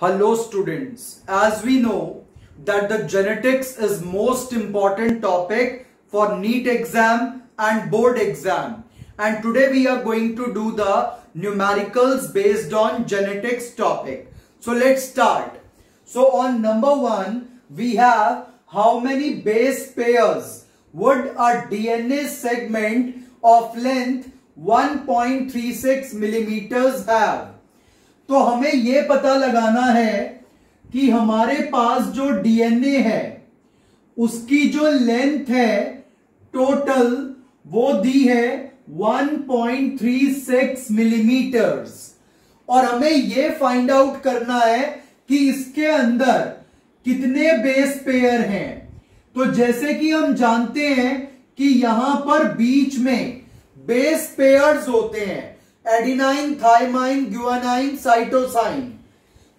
Hello students, as we know that the genetics is most important topic for NEET exam and board exam, and today we are going to do the numericals based on genetics topic. So let's start. So on number 1 we have how many base pairs would a DNA segment of length 1.36 millimeters have. तो हमें यह पता लगाना है कि हमारे पास जो DNA है उसकी जो लेंथ है टोटल वो दी है 1.36 मिलीमीटर्स, और हमें यह फाइंड आउट करना है कि इसके अंदर कितने बेस पेयर हैं। तो जैसे कि हम जानते हैं कि यहां पर बीच में बेस पेयर्स होते हैं, एडिनाइन, थाइमाइन, ग्यूआनाइन, साइटोसाइन।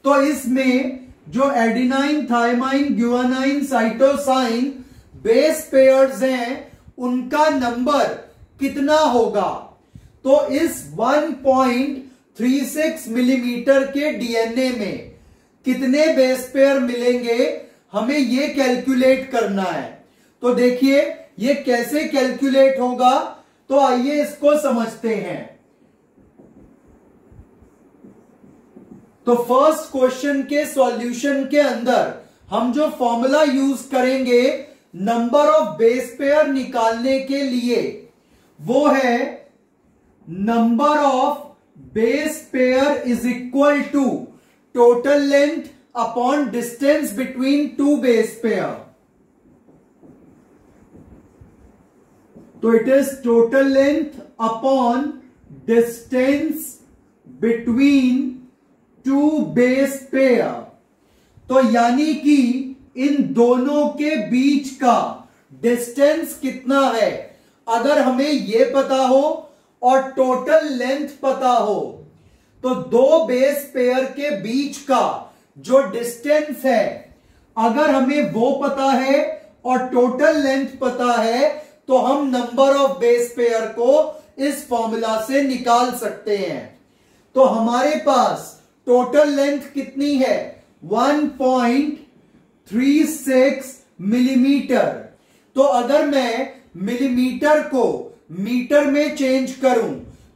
तो इसमें जो adenine, thymine, guanine, cytosine base pairs हैं उनका नंबर कितना होगा। तो इस 1.36 मिलीमीटर के डीएनए में कितने बेस पेयर मिलेंगे हमें ये कैलकुलेट करना है। तो देखिए ये कैसे कैलकुलेट होगा, तो आइए इसको समझते हैं। तो फर्स्ट क्वेश्चन के सॉल्यूशन के अंदर हम जो फॉर्मूला यूज करेंगे नंबर ऑफ बेस पेयर निकालने के लिए वो है number of base pair is equal to total length upon distance between two base pair. तो it is total length upon distance between two base pair. तो यानी कि इन दोनों के बीच का डिस्टेंस कितना है, अगर हमें यह पता हो और टोटल लेंथ पता हो तो दो बेस पेयर के बीच का जो डिस्टेंस है अगर हमें वो पता है और टोटल लेंथ पता है तो हम नंबर ऑफ बेस पेयर को इस फॉर्मूला से निकाल सकते हैं। तो हमारे पास टोटल लेंथ कितनी है 1.36 मिलीमीटर। तो अगर मैं मिलीमीटर को मीटर में चेंज करूं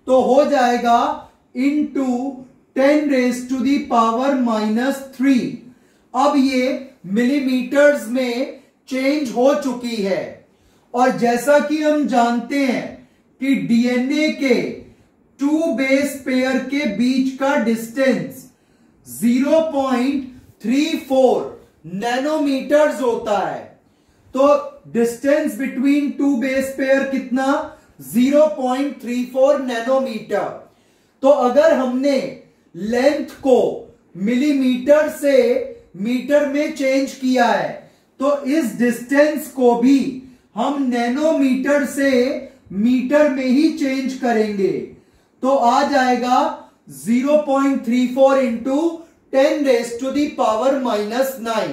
तो हो जाएगा इनटू 10⁻⁻3। अब ये मिलीमीटर्स में चेंज हो चुकी है, और जैसा कि हम जानते हैं कि डीएनए के टू बेस पेयर के बीच का डिस्टेंस 0.34 नैनोमीटर्स होता है। तो distance between two base pair कितना 0.34 नैनोमीटर। तो अगर हमने लेंथ को मिलीमीटर से मीटर में चेंज किया है तो इस डिस्टेंस को भी हम नैनोमीटर से मीटर में ही चेंज करेंगे। तो आ जाएगा 0.34 इंटू 10⁻⁻9।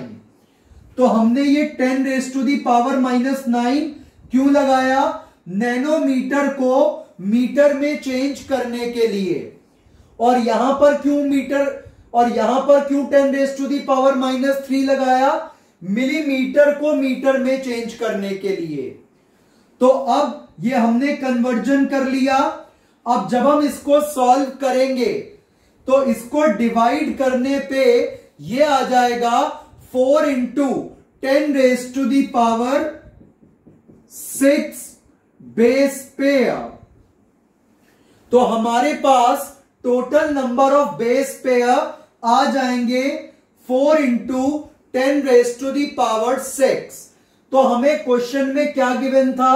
तो हमने ये 10⁻⁻9 क्यों लगाया, नैनोमीटर को मीटर में चेंज करने के लिए। और यहां पर क्यों मीटर और यहां पर क्यों 10⁻⁻3 लगाया, मिलीमीटर को मीटर में चेंज करने के लिए। तो अब ये हमने कन्वर्जन कर लिया। अब जब हम इसको सॉल्व करेंगे तो इसको डिवाइड करने पे ये आ जाएगा 4 इंटू 10⁻6 बेस पेयर। तो हमारे पास total number of base pair आ जाएंगे 4 इंटू 10⁻6। तो हमें क्वेश्चन में क्या गिवन था,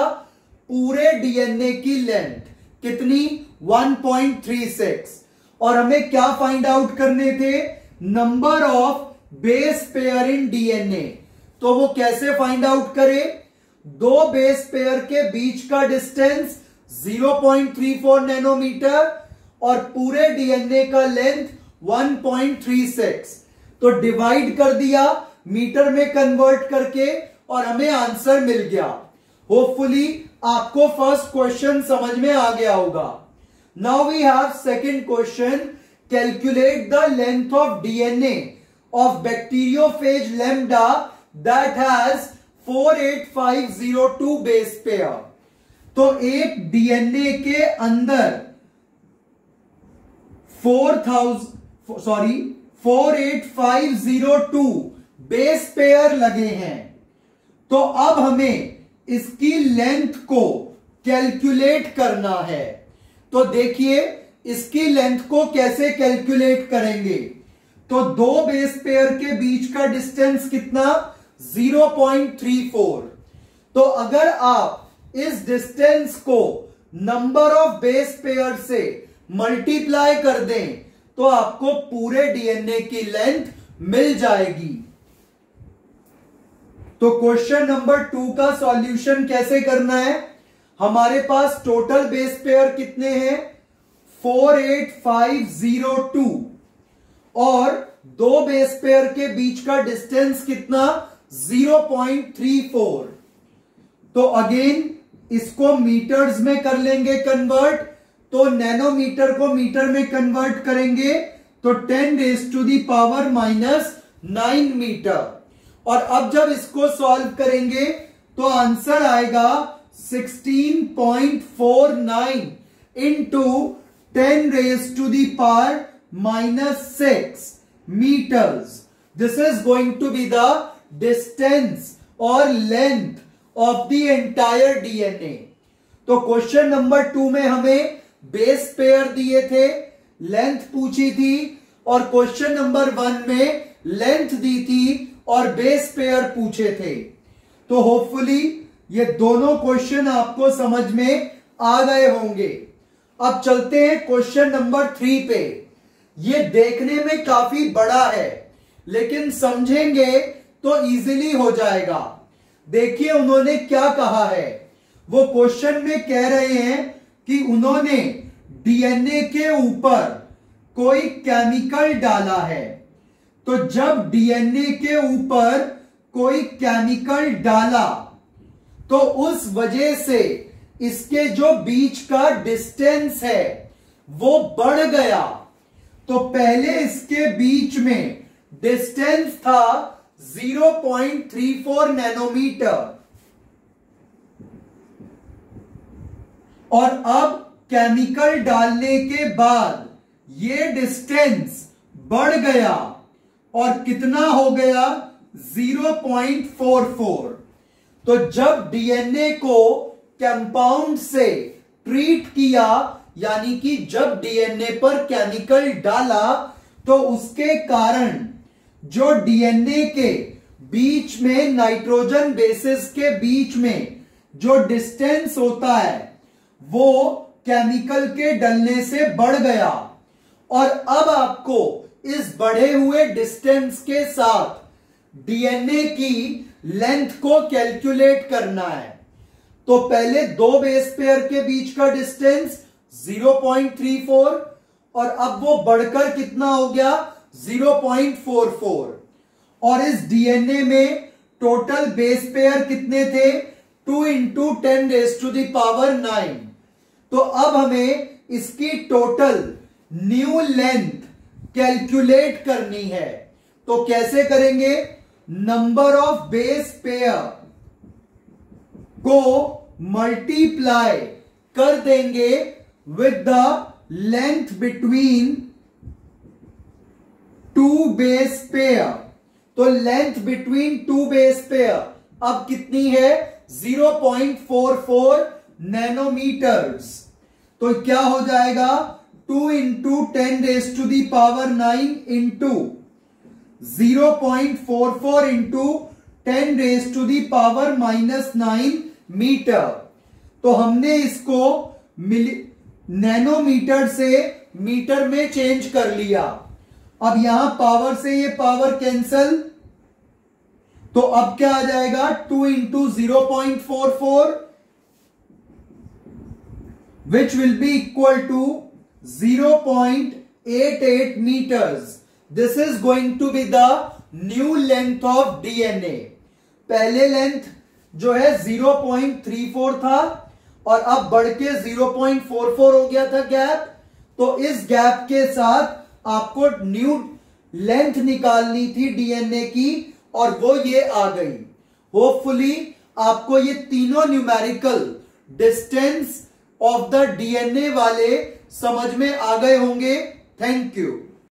पूरे डीएनए की लेंथ कितनी 1.36, और हमें क्या फाइंड आउट करने थे, number of base pair in DNA. तो वो कैसे फाइंड आउट करें, दो बेस पेयर के बीच का डिस्टेंस 0.34 नैनोमीटर और पूरे डीएनए का लेंथ 1.36। तो डिवाइड कर दिया मीटर में कन्वर्ट करके और हमें आंसर मिल गया। होपफुली आपको फर्स्ट क्वेश्चन समझ में आ गया होगा। Now we have second question, calculate the length of DNA of bacteriophage lambda that has 48502 base pair। तो एक डीएनए के अंदर 48502 बेस पेयर लगे हैं। तो अब हमें इसकी लेंथ को कैलकुलेट करना है। तो देखिए इसकी लेंथ को कैसे कैलकुलेट करेंगे। तो दो बेस पेयर के बीच का डिस्टेंस कितना, 0.34। तो अगर आप इस डिस्टेंस को नंबर ऑफ बेस पेयर से मल्टीप्लाई कर दें तो आपको पूरे डीएनए की लेंथ मिल जाएगी। तो क्वेश्चन नंबर 2 का सॉल्यूशन कैसे करना है। हमारे पास टोटल बेस पेयर कितने हैं, 48502 और दो बेस पेयर के बीच का डिस्टेंस कितना, 0.34। तो अगेन इसको मीटर्स में कर लेंगे कन्वर्ट। तो नैनोमीटर को मीटर में कन्वर्ट करेंगे तो 10⁻⁻⁹ मीटर। और अब जब इसको सॉल्व करेंगे तो आंसर आएगा 16.49 into 10⁻⁻⁶ meters. This is going to be the distance or length of the entire DNA. तो क्वेश्चन नंबर 2 में हमें बेस पेयर दिए थे, लेंथ पूछी थी, और क्वेश्चन नंबर 1 में लेंथ दी थी और बेस पेयर पूछे थे। तो होपफुली ये दोनों क्वेश्चन आपको समझ में आ गए होंगे। अब चलते हैं क्वेश्चन नंबर 3 पे। ये देखने में काफी बड़ा है लेकिन समझेंगे तो इजीली हो जाएगा। देखिए उन्होंने क्या कहा है। वो क्वेश्चन में कह रहे हैं कि उन्होंने डीएनए के ऊपर कोई केमिकल डाला है। तो जब डीएनए के ऊपर कोई केमिकल डाला तो उस वजह से इसके जो बीच का डिस्टेंस है वो बढ़ गया। तो पहले इसके बीच में डिस्टेंस था 0.34 नैनोमीटर और अब केमिकल डालने के बाद ये डिस्टेंस बढ़ गया और कितना हो गया, 0.44। तो जब डीएनए को कंपाउंड से ट्रीट किया, यानी कि जब डीएनए पर केमिकल डाला, तो उसके कारण जो डीएनए के बीच में नाइट्रोजन बेसिस के बीच में जो डिस्टेंस होता है वो केमिकल के डलने से बढ़ गया। और अब आपको इस बढ़े हुए डिस्टेंस के साथ डीएनए की लेंथ को कैलकुलेट करना है। तो पहले दो बेस पेयर के बीच का डिस्टेंस 0.34 और अब वो बढ़कर कितना हो गया, 0.44। और इस डीएनए में टोटल बेस पेयर कितने थे, 2 × 10⁻⁹। तो अब हमें इसकी टोटल न्यू लेंथ कैलकुलेट करनी है। तो कैसे करेंगे, नंबर ऑफ बेस पेयर को मल्टीप्लाई कर देंगे with the length between two base pair. तो length between two base pair अब कितनी है, 0.44 नैनोमीटर्स। तो क्या हो जाएगा, 2 × 10⁻⁹ इंटू 0.44 × 10⁻⁻⁹ मीटर। तो हमने इसको नैनोमीटर से मीटर में चेंज कर लिया। अब यहां पावर से ये पावर कैंसल, तो अब क्या आ जाएगा, 2 × 0.44 which will be equal to 0.88 meters. This is going to be the new length of DNA. पहले लेंथ जो है 0.34 था और अब बढ़ के 0.44 हो गया था गैप। तो इस गैप के साथ आपको न्यू लेंथ निकालनी थी डीएनए की और वो ये आ गई। होपफुली आपको ये तीनों numerical distance of the DNA वाले समझ में आ गए होंगे। Thank you.